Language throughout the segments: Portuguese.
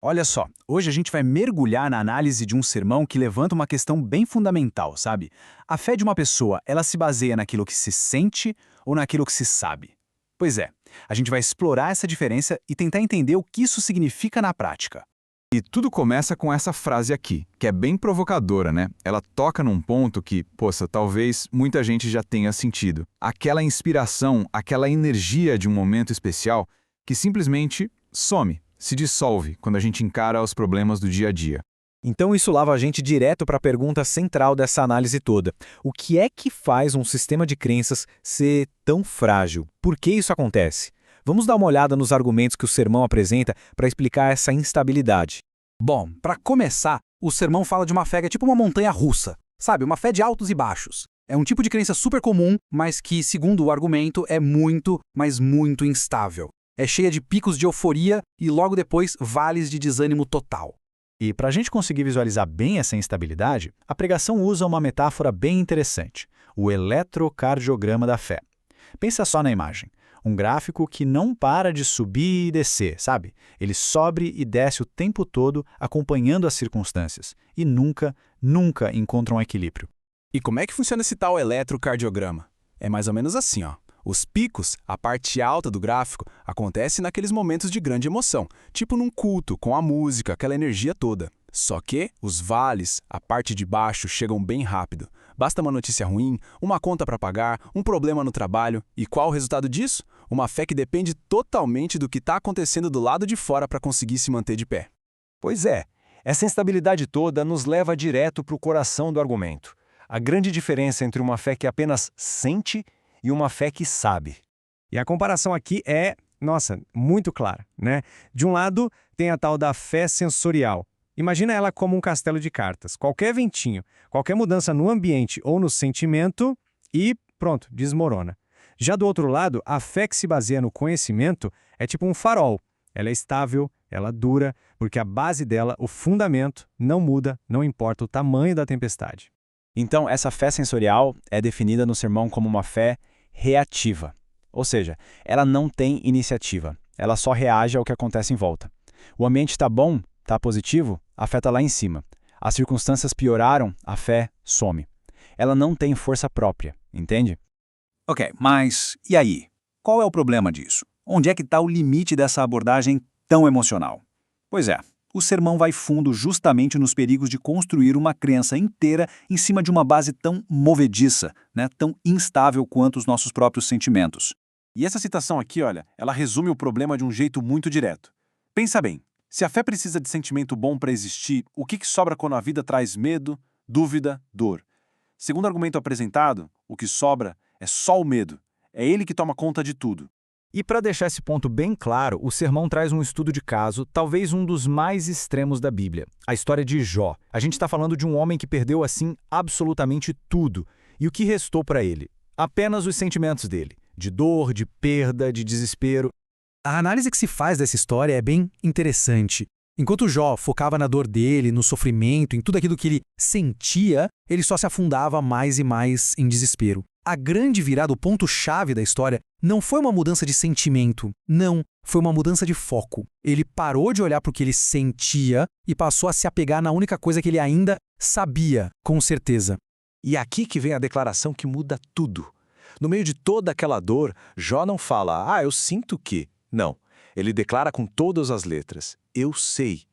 Olha só, hoje a gente vai mergulhar na análise de um sermão que levanta uma questão bem fundamental, sabe? A fé de uma pessoa, ela se baseia naquilo que se sente ou naquilo que se sabe? Pois é, a gente vai explorar essa diferença e tentar entender o que isso significa na prática. E tudo começa com essa frase aqui, que é bem provocadora, né? Ela toca num ponto que, poxa, talvez muita gente já tenha sentido. Aquela inspiração, aquela energia de um momento especial que simplesmente some, se dissolve quando a gente encara os problemas do dia a dia. Então isso leva a gente direto para a pergunta central dessa análise toda. O que é que faz um sistema de crenças ser tão frágil? Por que isso acontece? Vamos dar uma olhada nos argumentos que o sermão apresenta para explicar essa instabilidade. Bom, para começar, o sermão fala de uma fé que é tipo uma montanha russa, sabe? Uma fé de altos e baixos. É um tipo de crença super comum, mas que, segundo o argumento, é muito, mas muito instável. É cheia de picos de euforia e logo depois vales de desânimo total. E para a gente conseguir visualizar bem essa instabilidade, a pregação usa uma metáfora bem interessante, o eletrocardiograma da fé. Pensa só na imagem. Um gráfico que não para de subir e descer, sabe? Ele sobe e desce o tempo todo acompanhando as circunstâncias e nunca encontra um equilíbrio. E como é que funciona esse tal eletrocardiograma? É mais ou menos assim, ó. Os picos, a parte alta do gráfico, acontece naqueles momentos de grande emoção, tipo num culto, com a música, aquela energia toda. Só que os vales, a parte de baixo, chegam bem rápido. Basta uma notícia ruim, uma conta para pagar, um problema no trabalho. E qual o resultado disso? Uma fé que depende totalmente do que está acontecendo do lado de fora para conseguir se manter de pé. Pois é, essa instabilidade toda nos leva direto para o coração do argumento. A grande diferença entre uma fé que apenas sente e uma fé que sabe. E a comparação aqui é, muito clara, né? De um lado, tem a tal da fé sensorial. Imagina ela como um castelo de cartas. Qualquer ventinho, qualquer mudança no ambiente ou no sentimento e pronto, desmorona. Já do outro lado, a fé que se baseia no conhecimento é tipo um farol. Ela é estável, ela dura, porque a base dela, o fundamento, não muda, não importa o tamanho da tempestade. Então, essa fé sensorial é definida no sermão como uma fé reativa. Ou seja, ela não tem iniciativa, ela só reage ao que acontece em volta. O ambiente está bom, está positivo, a fé está lá em cima. As circunstâncias pioraram, a fé some. Ela não tem força própria, entende? Ok, mas e aí? Qual é o problema disso? Onde é que está o limite dessa abordagem tão emocional? Pois é, o sermão vai fundo justamente nos perigos de construir uma crença inteira em cima de uma base tão movediça, tão instável quanto os nossos próprios sentimentos. E essa citação aqui, olha, ela resume o problema de um jeito muito direto. Pensa bem, se a fé precisa de sentimento bom para existir, o que sobra quando a vida traz medo, dúvida, dor? Segundo o argumento apresentado, o que sobra é só o medo. É ele que toma conta de tudo. E para deixar esse ponto bem claro, o sermão traz um estudo de caso, talvez um dos mais extremos da Bíblia, a história de Jó. A gente está falando de um homem que perdeu, assim, absolutamente tudo. E o que restou para ele? Apenas os sentimentos dele, de dor, de perda, de desespero. A análise que se faz dessa história é bem interessante. Enquanto Jó focava na dor dele, no sofrimento, em tudo aquilo que ele sentia, ele só se afundava mais e mais em desespero. A grande virada, o ponto-chave da história, não foi uma mudança de sentimento, não, foi uma mudança de foco. Ele parou de olhar para o que ele sentia e passou a se apegar na única coisa que ele ainda sabia, com certeza. E aqui que vem a declaração que muda tudo. No meio de toda aquela dor, Jó não fala, eu sinto que. Não, ele declara com todas as letras, eu sei.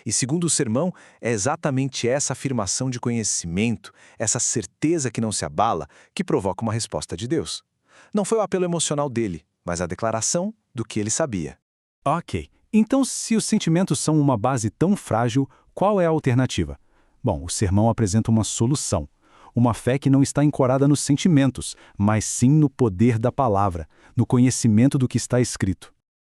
E segundo o sermão, é exatamente essa afirmação de conhecimento, essa certeza que não se abala, que provoca uma resposta de Deus. Não foi o apelo emocional dele, mas a declaração do que ele sabia. Ok, então se os sentimentos são uma base tão frágil, qual é a alternativa? Bom, o sermão apresenta uma solução. Uma fé que não está ancorada nos sentimentos, mas sim no poder da palavra, no conhecimento do que está escrito.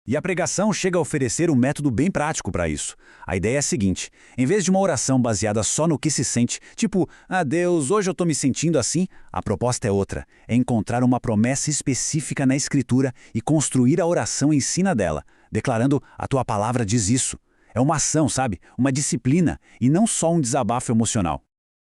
E a pregação chega a oferecer um método bem prático para isso. A ideia é a seguinte, em vez de uma oração baseada só no que se sente, tipo, Deus, hoje eu estou me sentindo assim, a proposta é outra, é encontrar uma promessa específica na Escritura e construir a oração em cima dela, declarando, a tua palavra diz isso. É uma ação, sabe? Uma disciplina, e não só um desabafo emocional.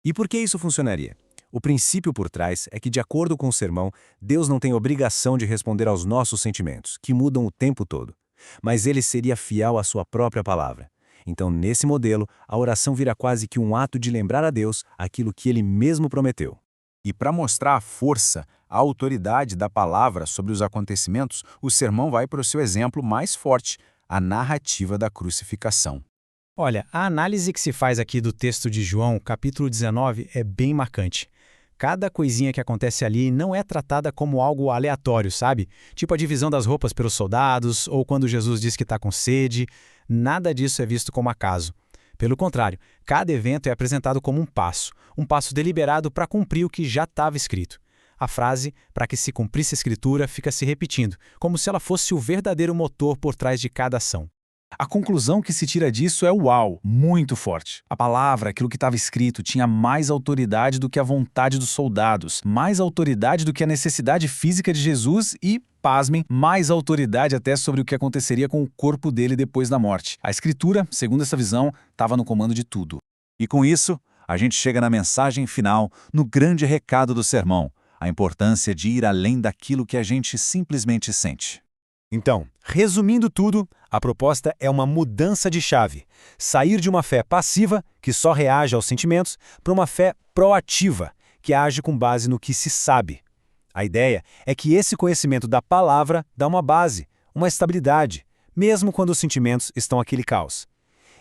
E por que isso funcionaria? O princípio por trás é que, de acordo com o sermão, Deus não tem obrigação de responder aos nossos sentimentos, que mudam o tempo todo. Mas ele seria fiel à sua própria palavra. Então, nesse modelo, a oração vira quase que um ato de lembrar a Deus aquilo que ele mesmo prometeu. E para mostrar a força, a autoridade da palavra sobre os acontecimentos, o sermão vai para o seu exemplo mais forte, a narrativa da crucificação. Olha, a análise que se faz aqui do texto de João, capítulo 19, é bem marcante. Cada coisinha que acontece ali não é tratada como algo aleatório, sabe? Tipo a divisão das roupas pelos soldados, ou quando Jesus diz que está com sede. Nada disso é visto como acaso. Pelo contrário, cada evento é apresentado como um passo deliberado para cumprir o que já estava escrito. A frase, para que se cumprisse a escritura, fica se repetindo, como se ela fosse o verdadeiro motor por trás de cada ação. A conclusão que se tira disso é uau, muito forte. A palavra, aquilo que estava escrito, tinha mais autoridade do que a vontade dos soldados, mais autoridade do que a necessidade física de Jesus e, pasmem, mais autoridade até sobre o que aconteceria com o corpo dele depois da morte. A escritura, segundo essa visão, estava no comando de tudo. E com isso, a gente chega na mensagem final, no grande recado do sermão, a importância de ir além daquilo que a gente simplesmente sente. Então, resumindo tudo, a proposta é uma mudança de chave. Sair de uma fé passiva, que só reage aos sentimentos, para uma fé proativa, que age com base no que se sabe. A ideia é que esse conhecimento da palavra dá uma base, uma estabilidade, mesmo quando os sentimentos estão aquele caos.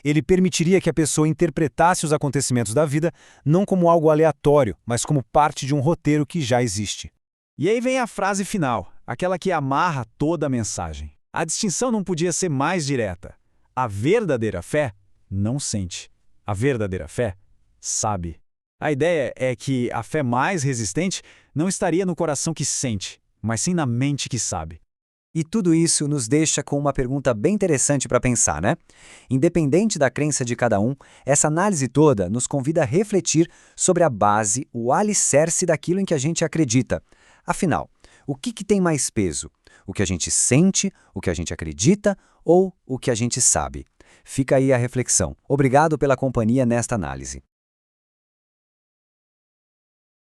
Ele permitiria que a pessoa interpretasse os acontecimentos da vida não como algo aleatório, mas como parte de um roteiro que já existe. E aí vem a frase final, aquela que amarra toda a mensagem. A distinção não podia ser mais direta. A verdadeira fé não sente. A verdadeira fé sabe. A ideia é que a fé mais resistente não estaria no coração que sente, mas sim na mente que sabe. E tudo isso nos deixa com uma pergunta bem interessante para pensar, né? Independente da crença de cada um, essa análise toda nos convida a refletir sobre a base, o alicerce daquilo em que a gente acredita. Afinal, o que tem mais peso? O que a gente sente, o que a gente acredita ou o que a gente sabe? Fica aí a reflexão. Obrigado pela companhia nesta análise.